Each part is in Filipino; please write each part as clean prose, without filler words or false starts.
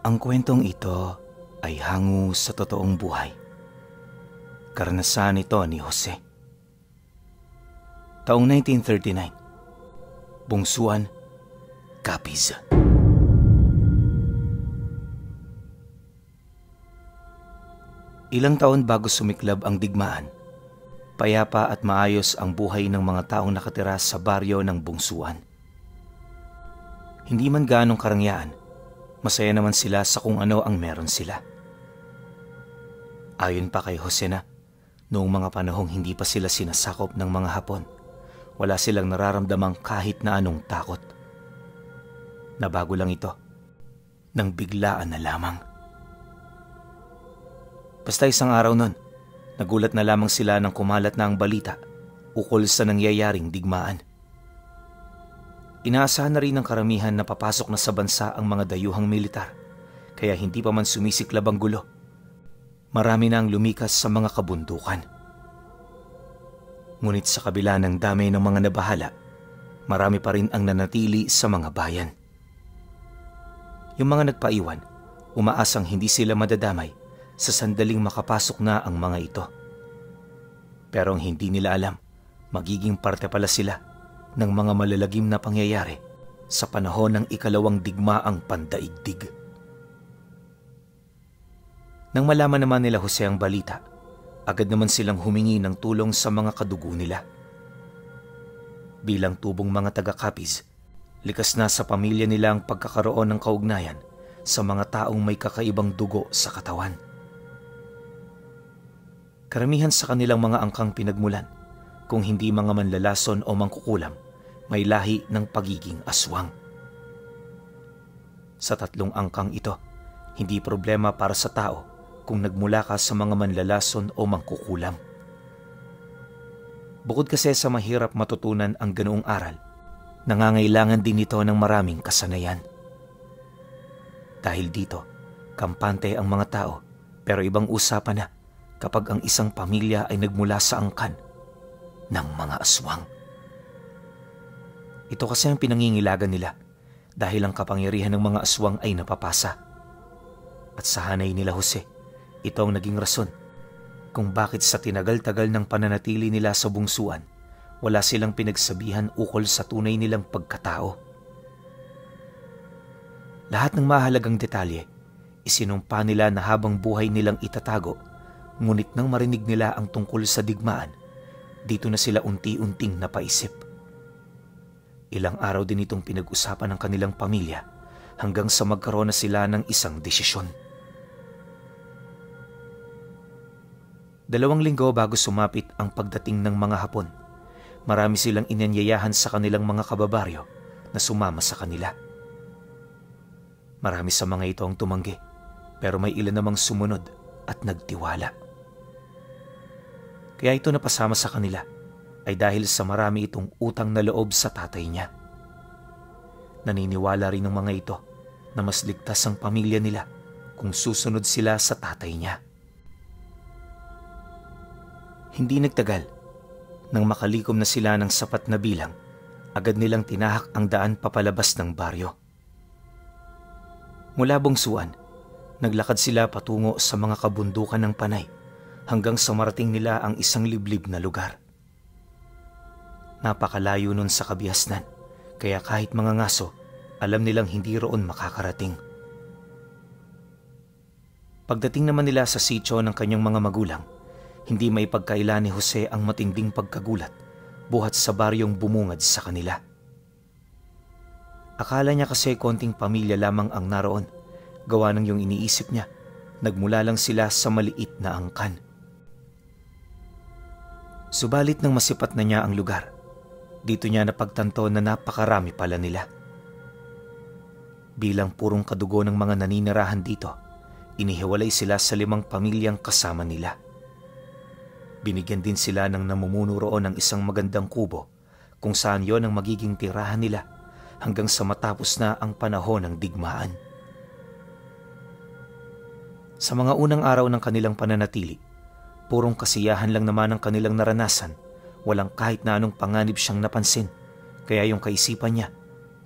Ang kwentong ito ay hango sa totoong buhay. Karanasan ito ni Jose. Taong 1939, Bungsuan, Capiz. Ilang taon bago sumiklab ang digmaan, payapa at maayos ang buhay ng mga taong nakatira sa baryo ng Bungsuan. Hindi man gaanong karangyaan, masaya naman sila sa kung ano ang meron sila. Ayon pa kay Jose na, noong mga panahong hindi pa sila sinasakop ng mga Hapon, wala silang nararamdamang kahit na anong takot. Nabago lang ito, nang biglaan na lamang. Basta isang araw nun, nagulat na lamang sila nang kumalat na ang balita ukol sa nangyayaring digmaan. Inaasahan na rin ng karamihan na papasok na sa bansa ang mga dayuhang militar, kaya hindi pa man sumisiklab ang gulo. Marami na ang lumikas sa mga kabundukan. Ngunit sa kabila ng dami ng mga nabahala, marami pa rin ang nanatili sa mga bayan. Yung mga nagpaiwan, umaasang hindi sila madadamay sa sandaling makapasok na ang mga ito. Pero ang hindi nila alam, magiging parte pala sila ng mga malalagim na pangyayari sa panahon ng ikalawang digmaang pandaigdig. Nang malaman naman nila Jose ang balita, agad naman silang humingi ng tulong sa mga kadugo nila. Bilang tubong mga taga-Capiz, likas na sa pamilya nila ang pagkakaroon ng kaugnayan sa mga taong may kakaibang dugo sa katawan. Karamihan sa kanilang mga angkang pinagmulan, kung hindi mga manlalason o mangkukulam, may lahi ng pagiging aswang. Sa tatlong angkang ito, hindi problema para sa tao kung nagmula ka sa mga manlalason o mangkukulam. Bukod kasi sa mahirap matutunan ang ganoong aral, nangangailangan din ito ng maraming kasanayan. Dahil dito, kampante ang mga tao, pero ibang usapan na kapag ang isang pamilya ay nagmula sa angkan ng mga aswang. Ito kasi ang pinangingilagan nila dahil ang kapangyarihan ng mga aswang ay napapasa. At sa hanay nila Jose, ito ang naging rason kung bakit sa tinagal-tagal ng pananatili nila sa bungsuan, wala silang pinagsabihan ukol sa tunay nilang pagkatao. Lahat ng mahalagang detalye, isinumpa nila na habang buhay nilang itatago, ngunit nang marinig nila ang tungkol sa digmaan, dito na sila unti-unting napaisip. Ilang araw din itong pinag-usapan ng kanilang pamilya hanggang sa magkaroon na sila ng isang desisyon. 2 linggo bago sumapit ang pagdating ng mga Hapon, marami silang inanyayahan sa kanilang mga kababaryo na sumama sa kanila. Marami sa mga ito ang tumanggi, pero may ilan namang sumunod at nagtiwala. Kaya ito napasama sa kanila ay dahil sa marami itong utang na loob sa tatay niya. Naniniwala rin ng mga ito na mas ligtas ang pamilya nila kung susunod sila sa tatay niya. Hindi nagtagal, nang makalikom na sila ng sapat na bilang, agad nilang tinahak ang daan papalabas ng baryo. Mula Bungsuan, naglakad sila patungo sa mga kabundukan ng Panay hanggang sa marating nila ang isang liblib na lugar. Napakalayo nun sa kabihasnan, kaya kahit mga ngaso, alam nilang hindi roon makakarating. Pagdating naman nila sa sitio ng kanyang mga magulang, hindi may pagkaila ni Jose ang matinding pagkagulat buhat sa baryong bumungad sa kanila. Akala niya kasi konting pamilya lamang ang naroon, gawa ng yung iniisip niya, nagmula lang sila sa maliit na angkan. Subalit nang masipat na niya ang lugar, dito niya napagtanto na napakarami pala nila. Bilang purong kadugo ng mga naninirahan dito, inihiwalay sila sa 5 pamilyang kasama nila. Binigyan din sila ng namumuno roon ng isang magandang kubo kung saan yon ang magiging tirahan nila hanggang sa matapos na ang panahon ng digmaan. Sa mga unang araw ng kanilang pananatili, purong kasiyahan lang naman ang kanilang naranasan, walang kahit na anong panganib siyang napansin, kaya yung kaisipan niya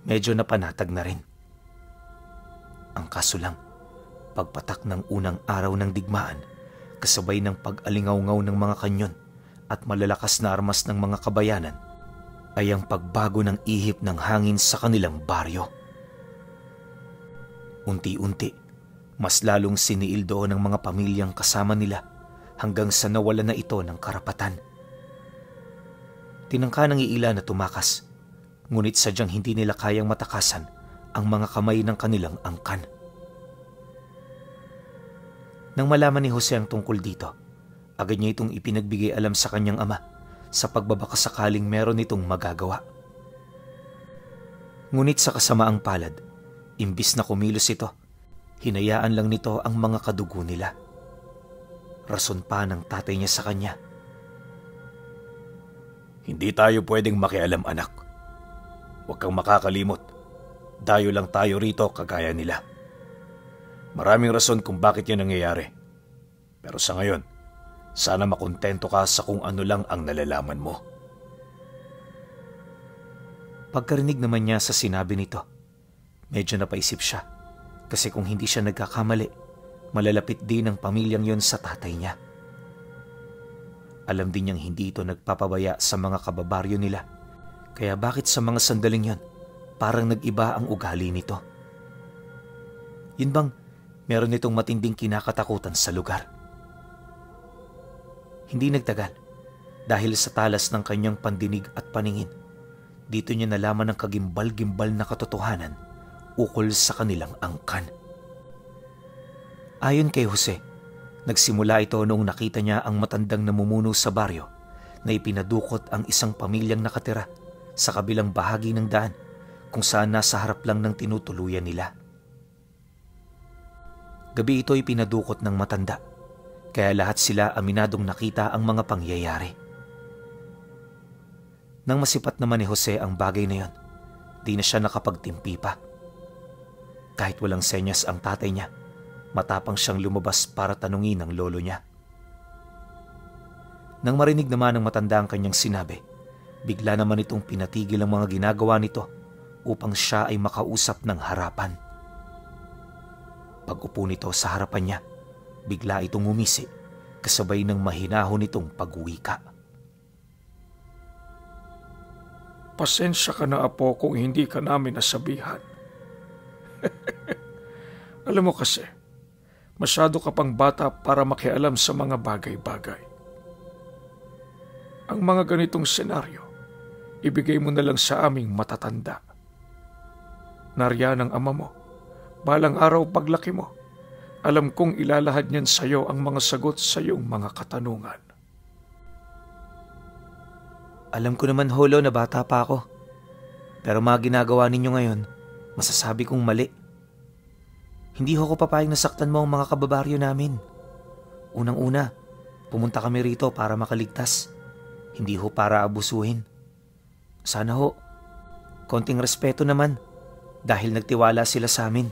medyo napanatag na rin. Ang kaso lang, Pagpatak ng unang araw ng digmaan, kasabay ng pag-alingaw-ngaw ng mga kanyon at malalakas na armas ng mga kabayanan, ay ang pagbago ng ihip ng hangin sa kanilang baryo. Unti-unti, mas lalong siniil doon ng mga pamilyang kasama nila hanggang sa nawala na ito ng karapatan. Tinangka ng iila na tumakas, ngunit sadyang hindi nila kayang matakasan ang mga kamay ng kanilang angkan. Nang malaman ni Jose ang tungkol dito, agad niya itong ipinagbigay alam sa kanyang ama sa pagbabakasakaling meron itong magagawa. Ngunit sa kasamaang palad, imbis na kumilos ito, hinayaan lang nito ang mga kadugo nila. Rason pa ng tatay niya sa kanya. Hindi tayo pwedeng makialam, anak. Huwag kang makakalimot. Dayo lang tayo rito kagaya nila. Maraming rason kung bakit yan nangyayari. Pero sa ngayon, sana makontento ka sa kung ano lang ang nalalaman mo. Pagkarinig naman niya sa sinabi nito, medyo napaisip siya. Kasi kung hindi siya nagkakamali, malalapit din ang pamilyang yon sa tatay niya. Alam din niyang hindi ito nagpapabaya sa mga kababaryo nila. Kaya bakit sa mga sandaling yon, parang nag-iba ang ugali nito? Yun bang meron itong matinding kinakatakutan sa lugar? Hindi nagtagal, dahil sa talas ng kanyang pandinig at paningin, dito niya nalaman ang kagimbal-gimbal na katotohanan ukol sa kanilang angkan. Ayon kay Jose, nagsimula ito noong nakita niya ang matandang namumuno sa baryo na ipinadukot ang isang pamilyang nakatira sa kabilang bahagi ng daan kung saan nasa harap lang ng tinutuluyan nila. Gabi ito ipinadukot ng matanda, kaya lahat sila aminadong nakita ang mga pangyayari. Nang masipat naman ni Jose ang bagay na yon, di na siya nakapagtimpi pa. Kahit walang senyas ang tatay niya, matapang siyang lumabas para tanungin ang lolo niya. Nang marinig naman ng matanda ang kanyang sinabi, bigla naman itong pinatigil ang mga ginagawa nito upang siya ay makausap ng harapan. Pag-upo nito sa harapan niya, bigla itong umisi kasabay ng mahinahon nitong pag-uwika. Pasensya ka na, apo, kung hindi ka namin nasabihan. Alam mo kasi, masyado ka pang bata para makialam sa mga bagay-bagay. Ang mga ganitong senaryo, ibigay mo na lang sa aming matatanda. Nariyan ang ama mo, balang araw paglaki mo, alam kong ilalahad niyan sa iyo ang mga sagot sa iyong mga katanungan. Alam ko naman, Holo, na bata pa ako. Pero mga ginagawa ninyo ngayon, masasabi kong mali. Hindi ho ko papayag nasaktan mo ang mga kababaryo namin. Unang-una, pumunta kami rito para makaligtas. Hindi ho para abusuhin. Sana ho, konting respeto naman dahil nagtiwala sila sa amin.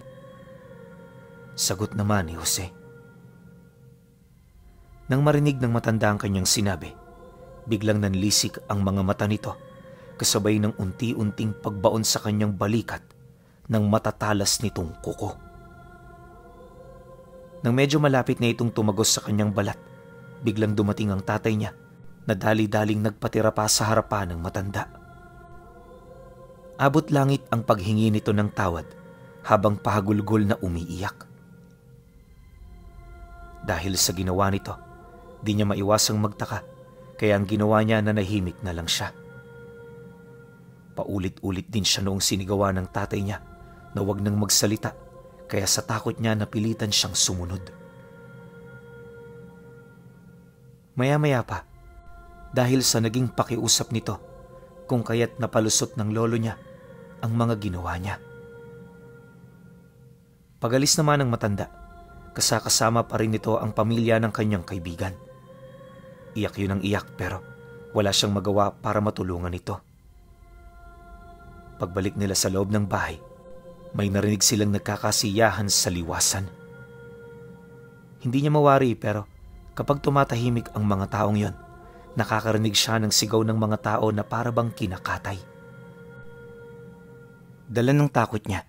Sagot naman ni Jose. Nang marinig ng matanda ang kanyang sinabi, biglang nanlisik ang mga mata nito kasabay ng unti-unting pagbaon sa kanyang balikat ng matatalas nitong kuko. Nang medyo malapit na itong tumagos sa kanyang balat, biglang dumating ang tatay niya na dali-daling nagpatira pa sa harapan ng matanda. Abot langit ang paghingi nito ng tawad habang pahagulgol na umiiyak. Dahil sa ginawa nito, di niya maiwasang magtaka, kaya ang ginawa niya na nahimik na lang siya. Paulit-ulit din siya noong sinigawa ng tatay niya na huwag nang magsalita, kaya sa takot niya napilitan siyang sumunod. Maya-maya pa, dahil sa naging pakiusap nito, kung kaya't napalusot ng lolo niya ang mga ginawa niya. Pagalis naman ng matanda, kasakasama pa rin nito ang pamilya ng kanyang kaibigan. Iyak yun ang iyak pero wala siyang magawa para matulungan ito. Pagbalik nila sa loob ng bahay, may narinig silang nagkakasiyahan sa liwasan. Hindi niya mawari pero kapag tumatahimik ang mga taong yon, nakakarinig siya ng sigaw ng mga tao na parabang kinakatay. Dala ng takot niya,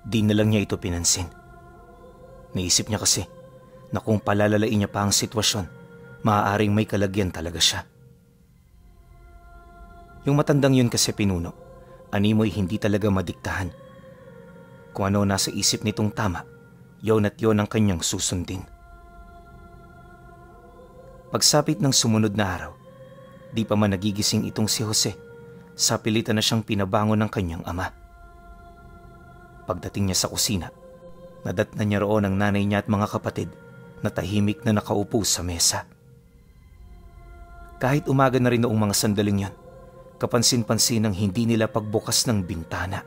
di na lang niya ito pinansin. Naisip niya kasi na kung palalalain niya pa ang sitwasyon, maaaring may kalagyan talaga siya. Yung matandang yun kasi Pinuno, animoy hindi talaga madiktahan. Kung ano nasa isip nitong tama, yon at yon ang kanyang susundin. Pagsapit ng sumunod na araw, di pa man nagigising itong si Jose, sa pilitan na siyang pinabangon ng kanyang ama. Pagdating niya sa kusina, nadatnan niya roon ang nanay niya at mga kapatid na tahimik na nakaupo sa mesa. Kahit umaga na rin noong mga sandaling yon, kapansin-pansin ang hindi nila pagbukas ng bintana.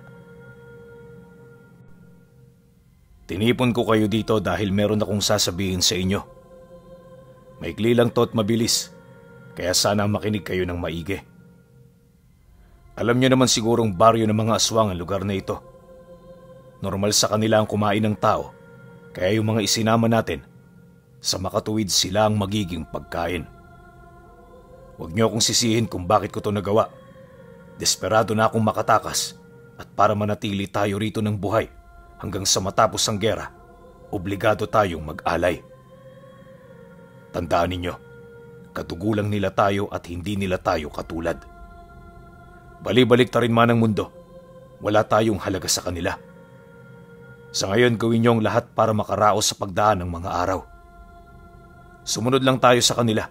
Tinipon ko kayo dito dahil meron akong sasabihin sa inyo. Maikli lang to at mabilis, kaya sana makinig kayo ng maigi. Alam niyo naman sigurong baryo ng mga aswang ang lugar na ito. Normal sa kanila ang kumain ng tao, kaya yung mga isinama natin, sa makatuwid sila ang magiging pagkain. Huwag niyo akong sisihin kung bakit ko to nagawa. Desperado na akong makatakas at para manatili tayo rito ng buhay hanggang sa matapos ang gera, obligado tayong mag-alay. Tandaan ninyo, katugulang nila tayo at hindi nila tayo katulad. Bali-balik ta rin man ang mundo, wala tayong halaga sa kanila. Sa ngayon gawin niyo ang lahat para makaraos sa pagdaan ng mga araw. Sumunod lang tayo sa kanila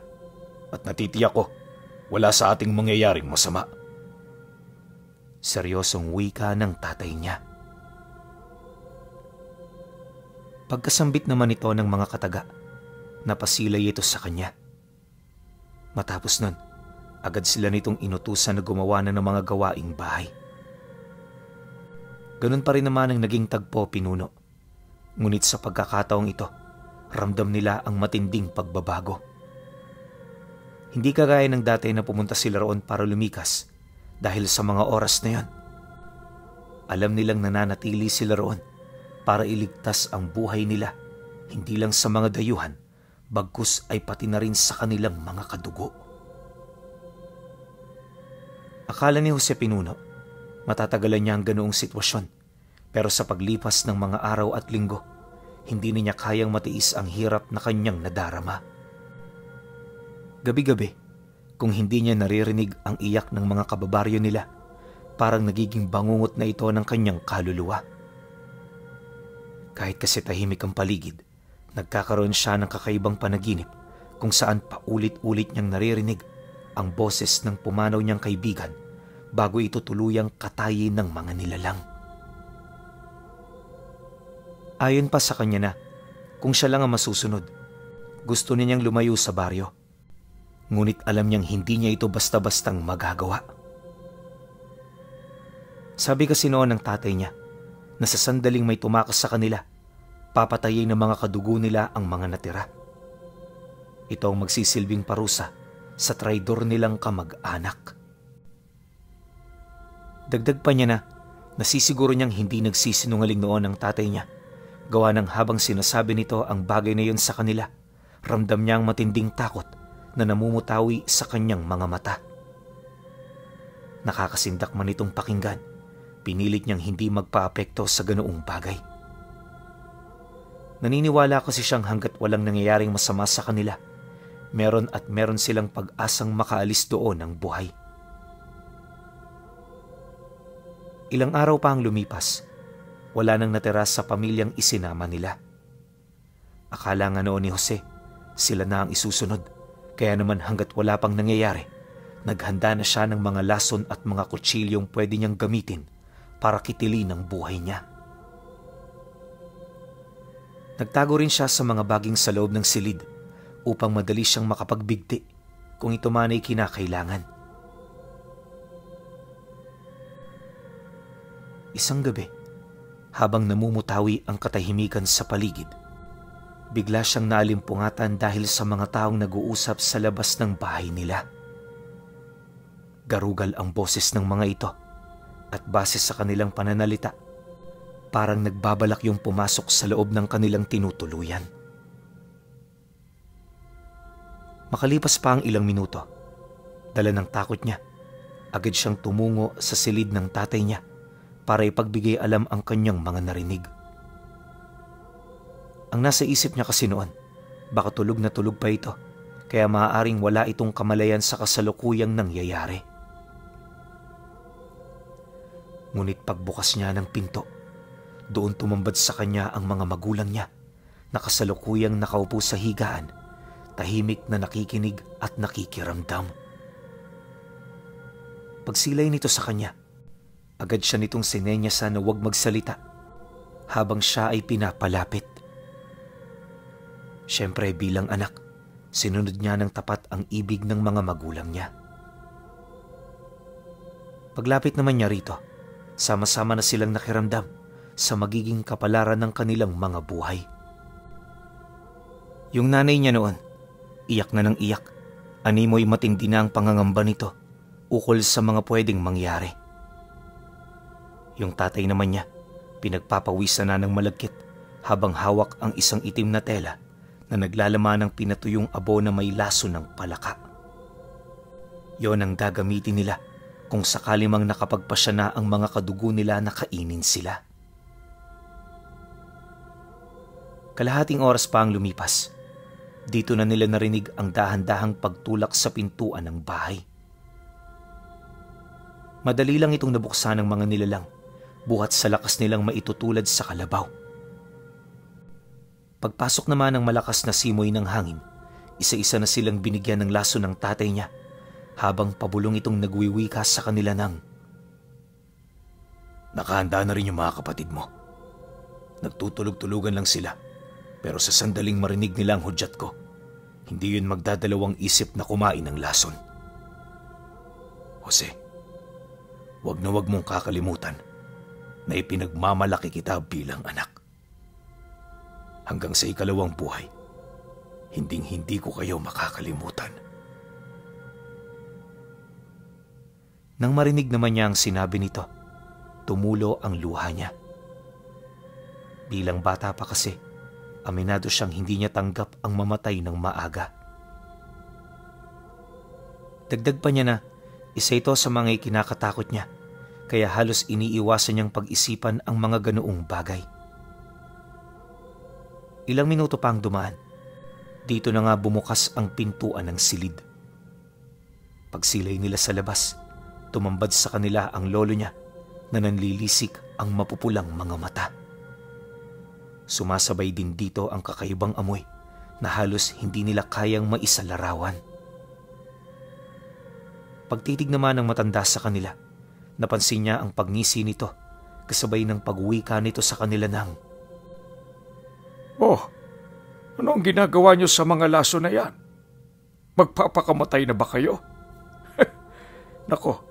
at natitiyak ko wala sa ating mangyayaring masama. Seryosong wika ng tatay niya. Pagkasambit naman ito ng mga kataga, napasilay ito sa kanya. Matapos nun, agad sila nitong inutusan na gumawa na ng mga gawaing bahay. Ganun pa rin naman ang naging tagpo Pinuno. Ngunit sa pagkakataong ito, ramdam nila ang matinding pagbabago. Hindi kagaya ng dati na pumunta sila roon para lumikas dahil sa mga oras na yon. Alam nilang nananatili sila roon para iligtas ang buhay nila, hindi lang sa mga dayuhan, bagkus ay pati na rin sa kanilang mga kadugo. Akala ni Jose Pinuno, matatagalan niya ang ganoong sitwasyon, pero sa paglipas ng mga araw at linggo, hindi niya kayang matiis ang hirap na kanyang nadarama. Gabi-gabi, kung hindi niya naririnig ang iyak ng mga kababaryo nila, parang nagiging bangungot na ito ng kanyang kaluluwa. Kahit kasi tahimik ang paligid, nagkakaroon siya ng kakaibang panaginip kung saan paulit-ulit niyang naririnig ang boses ng pumanaw niyang kaibigan bago ito tuluyang katayin ng mga nilalang. Ayon pa sa kanya na, kung siya lang ang masusunod, gusto niyang lumayo sa baryo. Ngunit alam niyang hindi niya ito basta-bastang magagawa. Sabi kasi noon ng tatay niya, na sa sandaling may tumakas sa kanila, papatayin ng mga kadugo nila ang mga natira. Ito ang magsisilbing parusa sa traidor nilang kamag-anak. Dagdag pa niya na, nasisiguro niyang hindi nagsisinungaling noon ang tatay niya. Gawa ng habang sinasabi nito ang bagay na yun sa kanila, ramdam niya ang matinding takot na namumutawi sa kanyang mga mata. Nakakasindak man itong pakinggan, pinilit niyang hindi magpaapekto sa ganoong bagay. Naniniwala kasi siyang hanggat walang nangyayaring masama sa kanila, meron at meron silang pag-asang makaalis doon ng buhay. Ilang araw pa ang lumipas, wala nang natira sa pamilyang isinama nila. Akala nga noon ni Jose, sila na ang isusunod, kaya naman hanggat wala pang nangyayari, naghanda na siya ng mga lason at mga kutsilyong pwede niyang gamitin para kitilin ang buhay niya. Nagtago rin siya sa mga baging sa loob ng silid upang madali siyang makapagbigti kung ito man ay kinakailangan. Isang gabi, habang namumutawi ang katahimikan sa paligid, bigla siyang naalimpungatan dahil sa mga taong nag-uusap sa labas ng bahay nila. Garugal ang boses ng mga ito at base sa kanilang pananalita, parang nagbabalak yung pumasok sa loob ng kanilang tinutuluyan. Makalipas pa ang ilang minuto, dala ng takot niya, agad siyang tumungo sa silid ng tatay niya para ipagbigay alam ang kanyang mga narinig. Ang Ang nasa isip niya kasi noon, baka tulog na tulog pa ito, kaya maaaring wala itong kamalayan sa kasalukuyang nangyayari. Ngunit pagbukas niya ng pinto, doon tumambad sa kanya ang mga magulang niya na kasalukuyang nakaupo sa higaan, tahimik na nakikinig at nakikiramdam. Pagsilay nito sa kanya, agad siya nitong sinenyasan na huwag magsalita habang siya ay pinapalapit. Siyempre bilang anak, sinunod niya ng tapat ang ibig ng mga magulang niya. Paglapit naman niya rito, sama-sama na silang nakiramdam sa magiging kapalaran ng kanilang mga buhay. Yung nanay niya noon, iyak na ng iyak. Animoy matindi na ang pangangamba nito ukol sa mga pwedeng mangyari. Yung tatay naman niya, pinagpapawisan na ng malagkit habang hawak ang isang itim na tela na naglalaman ng pinatuyong abo na may laso ng palaka. Yon ang gagamitin nila kung sakali mang nakapagpasya na ang mga kadugo nila na kainin sila. Kalahating oras pa ang lumipas. Dito na nila narinig ang dahan-dahang pagtulak sa pintuan ng bahay. Madali lang itong nabuksan ng mga nilalang, buhat sa lakas nilang maitutulad sa kalabaw. Pagpasok naman ng malakas na simoy ng hangin, isa-isa na silang binigyan ng laso ng tatay niya, habang pabulong itong nagwiwika sa kanila ng, "Nakahanda na rin yung mga kapatid mo. Nagtutulog-tulugan lang sila, pero sa sandaling marinig nila ang hudyat ko, hindi yun magdadalawang isip na kumain ng lason. Jose, wag na wag mong kakalimutan na ipinagmamalaki kita bilang anak. Hanggang sa ikalawang buhay, hinding-hindi ko kayo makakalimutan." Nang marinig naman niya ang sinabi nito, tumulo ang luha niya. Bilang bata pa kasi, aminado siyang hindi niya tanggap ang mamatay ng maaga. Dagdag pa niya na isa ito sa mga ikinakatakot niya, kaya halos iniiwasan niyang pag-isipan ang mga ganoong bagay. Ilang minuto pa ang dumaan. Dito na nga bumukas ang pintuan ng silid. Pagsilay nila sa labas, tumambad sa kanila ang lolo niya na nanlilisik ang mapupulang mga mata. Sumasabay din dito ang kakaibang amoy na halos hindi nila kayang maisalarawan. Pagtitig naman ng matanda sa kanila, napansin niya ang pagngisi nito kasabay ng pagwika nito sa kanila ng, "Oh, ano ang ginagawa niyo sa mga laso na yan? Magpapakamatay na ba kayo?" "Nako,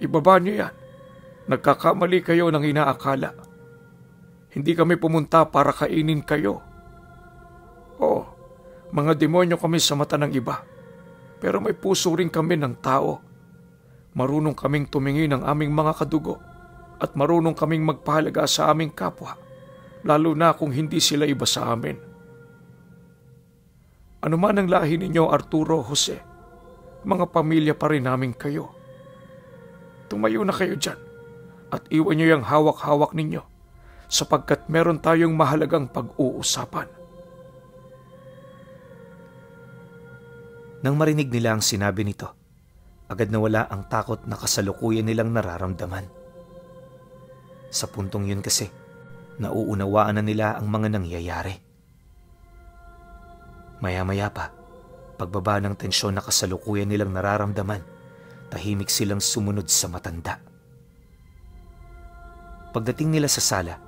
ibaba niyo yan. Nagkakamali kayo ng inaakala. Hindi kami pumunta para kainin kayo. Oo, mga demonyo kami sa mata ng iba. Pero may puso rin kami ng tao. Marunong kaming tumingin ng aming mga kadugo at marunong kaming magpahalaga sa aming kapwa, lalo na kung hindi sila iba sa amin. Ano man ang lahi ninyo, Arturo, Jose, mga pamilya pa rin namin kayo. Tumayo na kayo dyan at iwan niyo yung hawak-hawak ninyo sapagkat meron tayong mahalagang pag-uusapan." Nang marinig nila ang sinabi nito, agad nawala ang takot na kasalukuyan nilang nararamdaman. Sa puntong yun kasi, nauunawaan na nila ang mga nangyayari. Maya-maya pa, pagbaba ng tensyon na kasalukuyan nilang nararamdaman, tahimik silang sumunod sa matanda. Pagdating nila sa sala,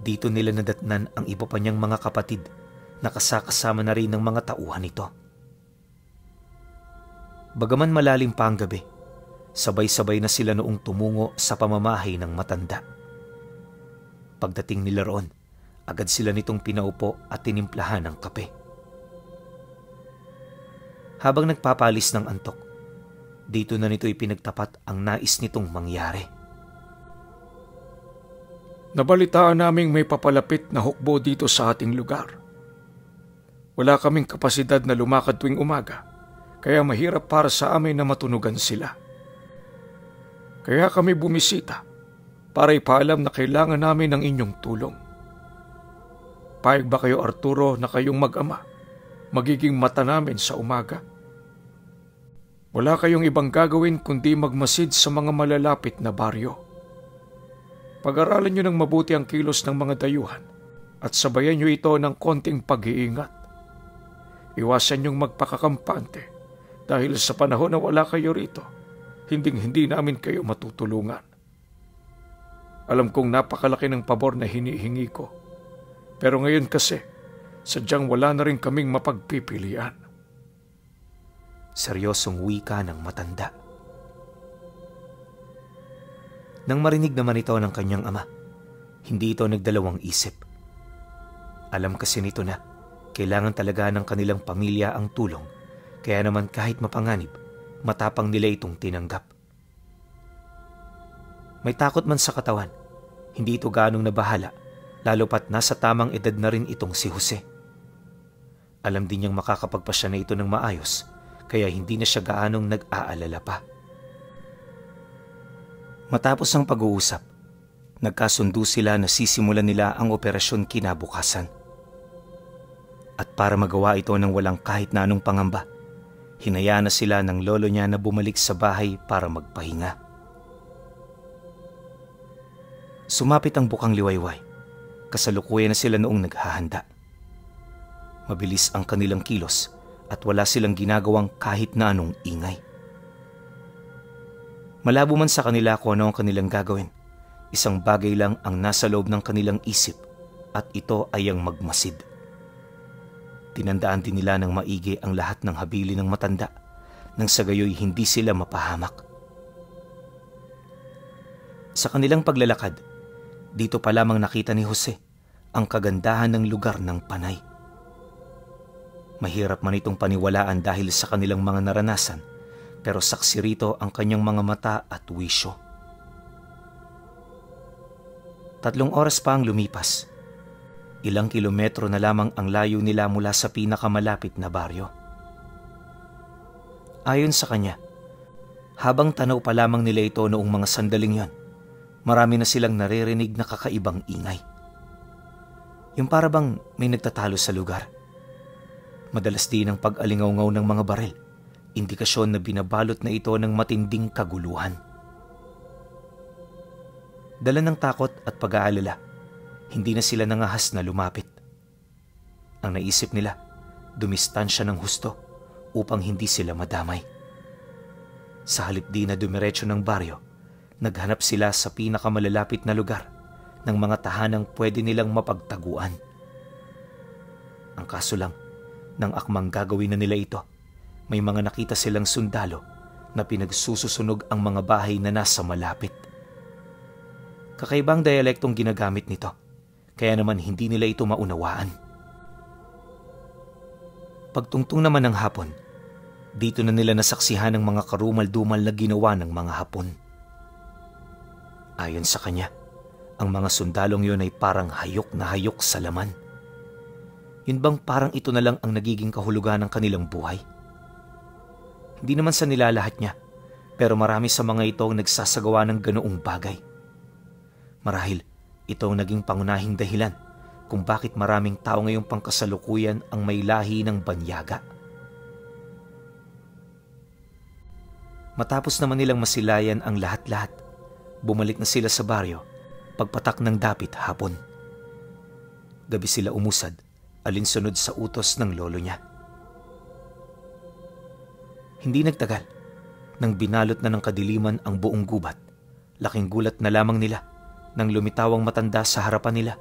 dito nila nadatnan ang iba pa niyang mga kapatid na kasakasama na rin ng mga tauhan nito. Bagaman malalim pa ang gabi, sabay-sabay na sila noong tumungo sa pamamahay ng matanda. Pagdating nila roon, agad sila nitong pinaupo at tinimplahan ng kape. Habang nagpapalis ng antok, dito na nito ipinagtapat ang nais nitong mangyari. "Nabalitaan naming may papalapit na hukbo dito sa ating lugar. Wala kaming kapasidad na lumakad tuwing umaga, kaya mahirap para sa amin na matunugan sila. Kaya kami bumisita para ipaalam na kailangan namin ng inyong tulong." Payag ba kayo, Arturo, na kayong mag-ama magiging mata namin sa umaga? Wala kayong ibang gagawin kundi magmasid sa mga malalapit na baryo. Pag-aralan nyo ng mabuti ang kilos ng mga dayuhan at sabayan nyo ito ng konting pag-iingat. Iwasan nyong magpakakampante dahil sa panahon na wala kayo rito, hinding-hindi namin kayo matutulungan. Alam kong napakalaki ng pabor na hinihingi ko, pero ngayon kasi, sadyang wala na rin kaming mapagpipilian. Seryosong wika ng matanda. Nang marinig naman ito ng kanyang ama, hindi ito nagdalawang isip. Alam kasi nito na kailangan talaga ng kanilang pamilya ang tulong, kaya naman kahit mapanganib, matapang nila itong tinanggap. May takot man sa katawan, hindi ito gaanong nabahala, lalo pat nasa tamang edad na rin itong si Jose. Alam din niyang makakapagpasya na ito ng maayos, kaya hindi na siya gaanong nag-aalala pa. Matapos ang pag-uusap, nagkasundo sila na sisimulan nila ang operasyon kinabukasan. At para magawa ito ng walang kahit na anong pangamba, hinayaan na sila ng lolo niya na bumalik sa bahay para magpahinga. Sumapit ang bukang liwayway. Kasalukuyan na sila noong naghahanda. Mabilis ang kanilang kilos at wala silang ginagawang kahit na anong ingay. Malabo man sa kanila kung ano ang kanilang gagawin, isang bagay lang ang nasa loob ng kanilang isip at ito ay ang magmasid. Tinandaan din nila ng maigi ang lahat ng habili ng matanda nang sa gayoy hindi sila mapahamak. Sa kanilang paglalakad, dito pa lamang nakita ni Jose ang kagandahan ng lugar ng Panay. Mahirap man itong paniwalaan dahil sa kanilang mga naranasan, pero saksi rito ang kanyang mga mata at wisyo. 3 oras pa ang lumipas. Ilang kilometro na lamang ang layo nila mula sa pinakamalapit na baryo. Ayon sa kanya, habang tanaw pa lamang nila ito noong mga sandaling yon, marami na silang naririnig na kakaibang ingay. Yung para bang may nagtatalo sa lugar. Madalas din ang pag-alingaw-ngaw ng mga baril, indikasyon na binabalot na ito ng matinding kaguluhan. Dala ng takot at pag-aalala, hindi na sila nangahas na lumapit. Ang naisip nila, dumistansya ng husto upang hindi sila madamay. Sa halip di na dumiretso ng baryo, naghanap sila sa pinakamalalapit na lugar ng mga tahanang pwede nilang mapagtaguan. Ang kaso lang, nang akmang gagawin na nila ito, may mga nakita silang sundalo na pinagsususunog ang mga bahay na nasa malapit. Kakaibang dialektong ginagamit nito, kaya naman hindi nila ito maunawaan. Pagtungtong naman ng hapon, dito na nila nasaksihan ang mga karumal-dumal na ginawa ng mga Hapon. Ayon sa kanya, ang mga sundalong yun ay parang hayok na hayok sa laman. Yun bang parang ito na lang ang nagiging kahulugan ng kanilang buhay? Hindi naman sa nilalahat niya, pero marami sa mga ito ang nagsasagawa ng ganoong bagay. Marahil, ito ang naging pangunahing dahilan kung bakit maraming tao ngayong pangkasalukuyan ang may lahi ng banyaga. Matapos naman nilang masilayan ang lahat-lahat, bumalik na sila sa baryo pagpatak ng dapit hapon. Gabi sila umusad, alinsunod sa utos ng lolo niya. Hindi nagtagal, nang binalot na ng kadiliman ang buong gubat, laking gulat na lamang nila nang lumitawang matanda sa harapan nila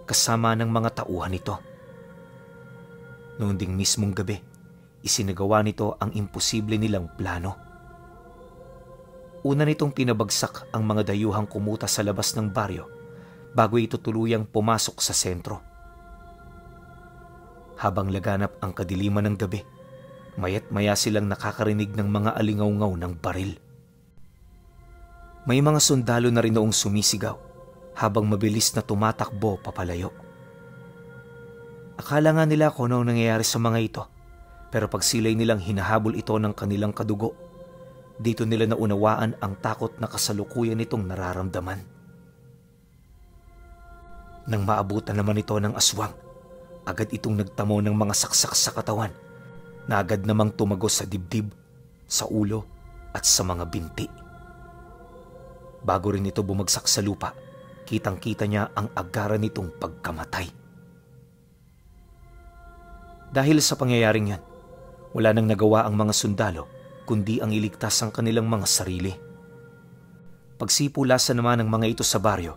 kasama ng mga tauhan nito. Noong ding mismong gabi, isinagawa nito ang imposible nilang plano. Una nitong pinabagsak ang mga dayuhang kumuta sa labas ng baryo bago ito tuluyang pumasok sa sentro. Habang laganap ang kadiliman ng gabi, maya't maya silang nakakarinig ng mga alingaw-ngaw ng baril. May mga sundalo na rin noong sumisigaw habang mabilis na tumatakbo papalayo. Akala nga nila kung ano nangyayari sa mga ito, pero pag sila'y nilang hinahabol ito ng kanilang kadugo, dito nila naunawaan ang takot na kasalukuyan nitong nararamdaman. Nang maabutan naman ito ng aswang, agad itong nagtamo ng mga saksak sa katawan na agad namang tumagos sa dibdib, sa ulo at sa mga binti. Bago rin ito bumagsak sa lupa, kitang-kita niya ang agaran nitong pagkamatay. Dahil sa pangyayaring yan, wala nang nagawa ang mga sundalo kundi ang iligtas ang kanilang mga sarili. Pagsipulasan naman ng mga ito sa baryo,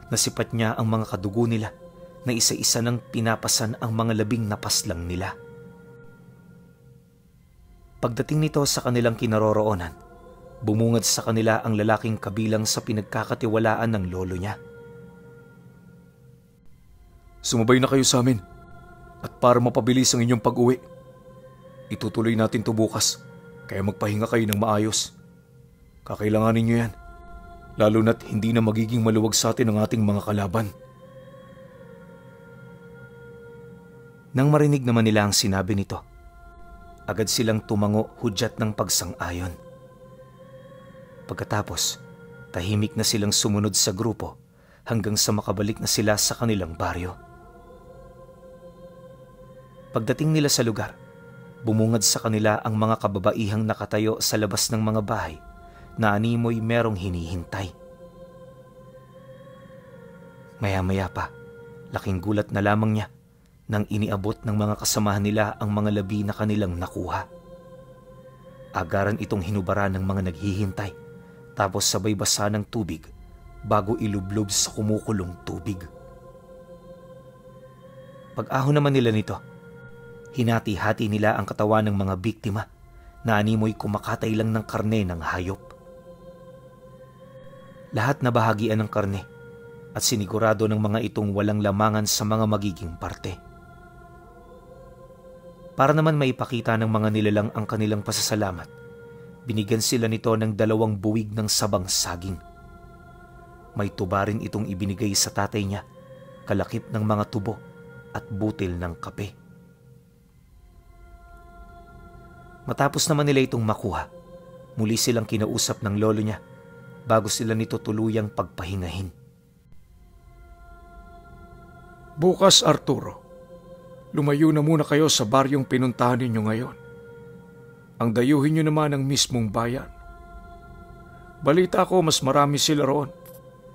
nasipat niya ang mga kadugo nila na isa-isa nang pinapasan ang mga labing napaslang nila. Pagdating nito sa kanilang kinaroroonan, bumungad sa kanila ang lalaking kabilang sa pinagkakatiwalaan ng lolo niya. Sumabay na kayo sa amin at para mapabilis ang inyong pag-uwi, itutuloy natin to bukas kaya magpahinga kayo ng maayos. Kakailanganin niyo yan, lalo na't hindi na magiging maluwag sa atin ang ating mga kalaban. Nang marinig naman nila ang sinabi nito, agad silang tumango hudyat ng pagsang-ayon. Pagkatapos, tahimik na silang sumunod sa grupo hanggang sa makabalik na sila sa kanilang baryo. Pagdating nila sa lugar, bumungad sa kanila ang mga kababaihang nakatayo sa labas ng mga bahay na animoy merong hinihintay. Maya-maya pa, laking gulat na lamang niya nang iniabot ng mga kasamahan nila ang mga labi na kanilang nakuha. Agaran itong hinubara ng mga naghihintay, tapos sabay basa ng tubig bago ilublob sa kumukulong tubig. Pag-ahon naman nila nito, hinati-hati nila ang katawan ng mga biktima na animoy kumakatay lang ng karne ng hayop. Lahat na bahagian ng karne at sinigurado ng mga itong walang lamangan sa mga magiging parte. Para naman maipakita ng mga nilalang ang kanilang pasasalamat, binigyan sila nito ng 2 buwig ng sabang saging. May tuba rin itong ibinigay sa tatay niya, kalakip ng mga tubo at butil ng kape. Matapos naman nila itong makuha, muli silang kinausap ng lolo niya bago sila nito tuluyang pagpahingahin. Bukas, Arturo, lumayo na muna kayo sa baryong pinuntahan ninyo ngayon. Ang dayuhin nyo naman ang mismong bayan. Balita ko mas marami sila roon,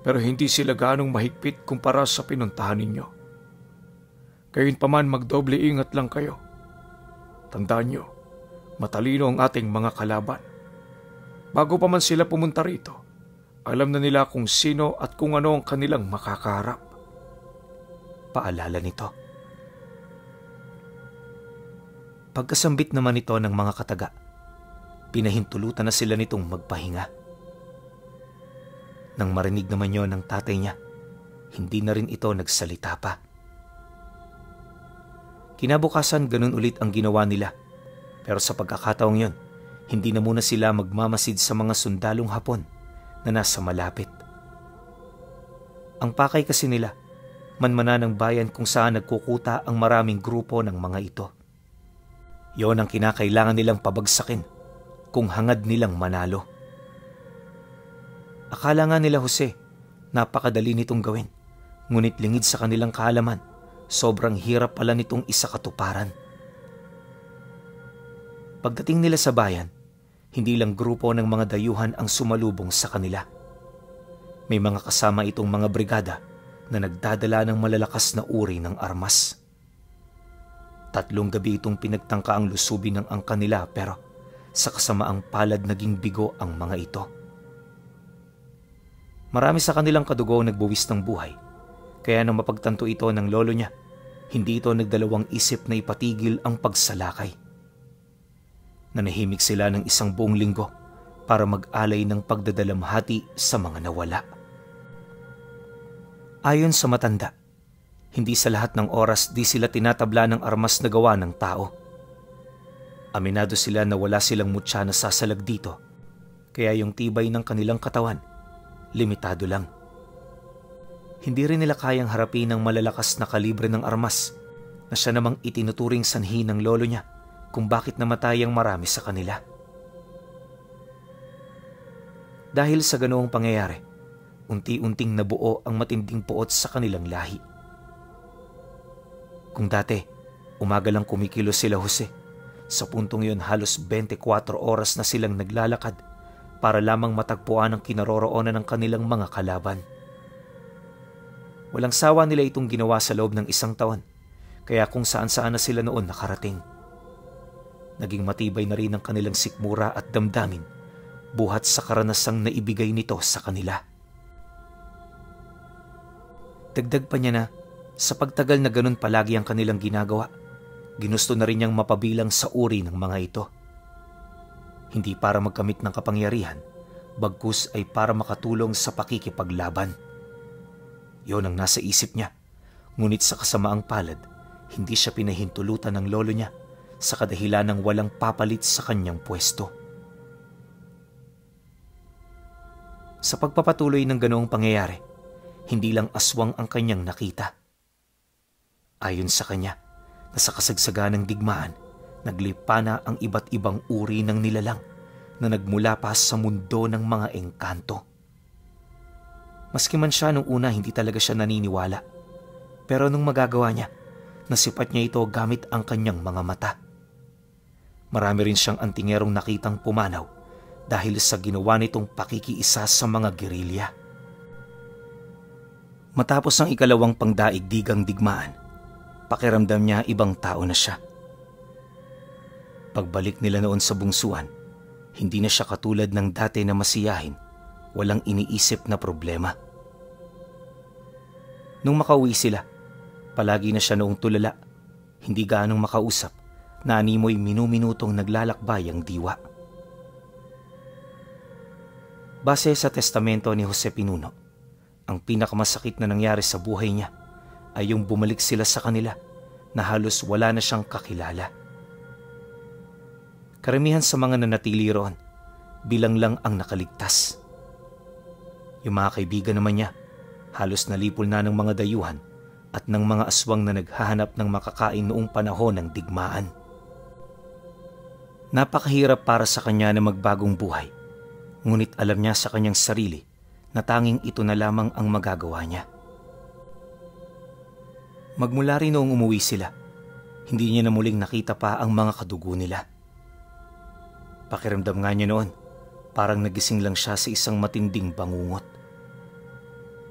pero hindi sila ganong mahigpit kumpara sa pinuntahan ninyo. Gayunpaman magdoble ingat lang kayo. Tandaan nyo, matalino ang ating mga kalaban. Bago pa man sila pumunta rito, alam na nila kung sino at kung ano ang kanilang makakaharap. Paalala nito. Pagkasambit naman ito ng mga kataga, pinahintulutan na sila nitong magpahinga. Nang marinig naman yon ng tatay niya, hindi na rin ito nagsalita pa. Kinabukasan ganun ulit ang ginawa nila, pero sa pagkakataong yon, hindi na muna sila magmamasid sa mga sundalong Hapon na nasa malapit. Ang pakay kasi nila, manmana ng bayan kung saan nagkukuta ang maraming grupo ng mga ito. Yon ang kinakailangan nilang pabagsakin kung hangad nilang manalo. Akala nga nila Jose, napakadali nitong gawin, ngunit lingid sa kanilang kaalaman, sobrang hirap pala nitong isakatuparan. Pagdating nila sa bayan, hindi lang grupo ng mga dayuhan ang sumalubong sa kanila. May mga kasama itong mga brigada na nagdadala ng malalakas na uri ng armas. 3 gabi itong pinagtangka ang lusubin ng angka nila pero sa kasamaang palad naging bigo ang mga ito. Marami sa kanilang kadugo nagbuwis ng buhay, kaya nang mapagtanto ito ng lolo niya, hindi ito nagdalawang isip na ipatigil ang pagsalakay. Nanahimik sila ng 1 buong linggo para mag-alay ng pagdadalamhati sa mga nawala. Ayon sa matanda, hindi sa lahat ng oras di sila tinatabla ng armas na gawa ng tao. Aminado sila na wala silang mutya na sasalag dito, kaya yung tibay ng kanilang katawan, limitado lang. Hindi rin nila kayang harapin ang malalakas na kalibre ng armas na siya namang itinuturing sanhi ng lolo niya kung bakit namatay ang marami sa kanila. Dahil sa ganoong pangyayari, unti-unting nabuo ang matinding puot sa kanilang lahi. Kung dati, umaga lang kumikilos sila Jose, sa puntong yun halos 24 oras na silang naglalakad para lamang matagpuan ang kinaroroonan ng kanilang mga kalaban. Walang sawa nila itong ginawa sa loob ng 1 taon, kaya kung saan-saan na sila noon nakarating. Naging matibay na rin ang kanilang sikmura at damdamin buhat sa karanasang naibigay nito sa kanila. Dagdag pa niya na sa pagtagal na ganun palagi ang kanilang ginagawa, ginusto na rin niyang mapabilang sa uri ng mga ito. Hindi para magkamit ng kapangyarihan, bagkus ay para makatulong sa pakikipaglaban. Yon ang nasa isip niya, ngunit sa kasamaang palad, hindi siya pinahintulutan ng lolo niya sa kadahilan ng walang papalit sa kanyang pwesto. Sa pagpapatuloy ng ganoong pangyayari, hindi lang aswang ang kanyang nakita. Ayon sa kanya, na sa kasagsagan ng digmaan, naglipa na ang iba't ibang uri ng nilalang na nagmula pa sa mundo ng mga engkanto. Maski man siya nung una hindi talaga siya naniniwala, pero nung magagawa niya, nasipat niya ito gamit ang kanyang mga mata. Marami rin siyang antingerong nakitang pumanaw dahil sa ginawa nitong pakikiisa sa mga gerilya. Matapos ang ikalawang pangdaigdigang digmaan, pakiramdam niya ibang tao na siya. Pagbalik nila noon sa bungsuan, hindi na siya katulad ng dati na masiyahin, walang iniisip na problema. Nung makauwi sila, palagi na siya noong tulala, hindi gaanong makausap, na animoy minu-minutong naglalakbay ang diwa. Base sa testamento ni Jose Pinuno, ang pinakamasakit na nangyari sa buhay niya ay yung bumalik sila sa kanila na halos wala na siyang kakilala. Karamihan sa mga nanatili roon, bilang lang ang nakaligtas. Yung mga kaibigan naman niya, halos nalipol na ng mga dayuhan at ng mga aswang na naghahanap ng makakain noong panahon ng digmaan. Napakahirap para sa kanya na magbagong buhay, ngunit alam niya sa kanyang sarili na tanging ito na lamang ang magagawa niya. Magmula rin noong umuwi sila, hindi niya na muling nakita pa ang mga kadugo nila. Pakiramdam nga niya noon, parang nagising lang siya sa isang matinding bangungot.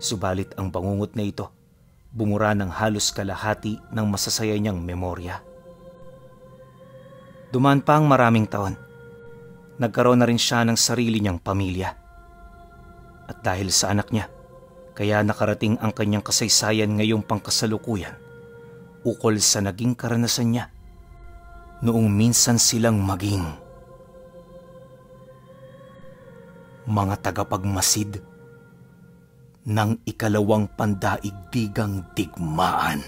Subalit ang bangungot na ito, bumura ng halos kalahati ng masasaya niyang memorya. Dumaan pa ang maraming taon. Nagkaroon na rin siya ng sarili niyang pamilya. At dahil sa anak niya, kaya nakarating ang kanyang kasaysayan ngayong pangkasalukuyan, ukol sa naging karanasan niya noong minsan silang maging mga tagapagmasid ng ikalawang pandaigdigang digmaan.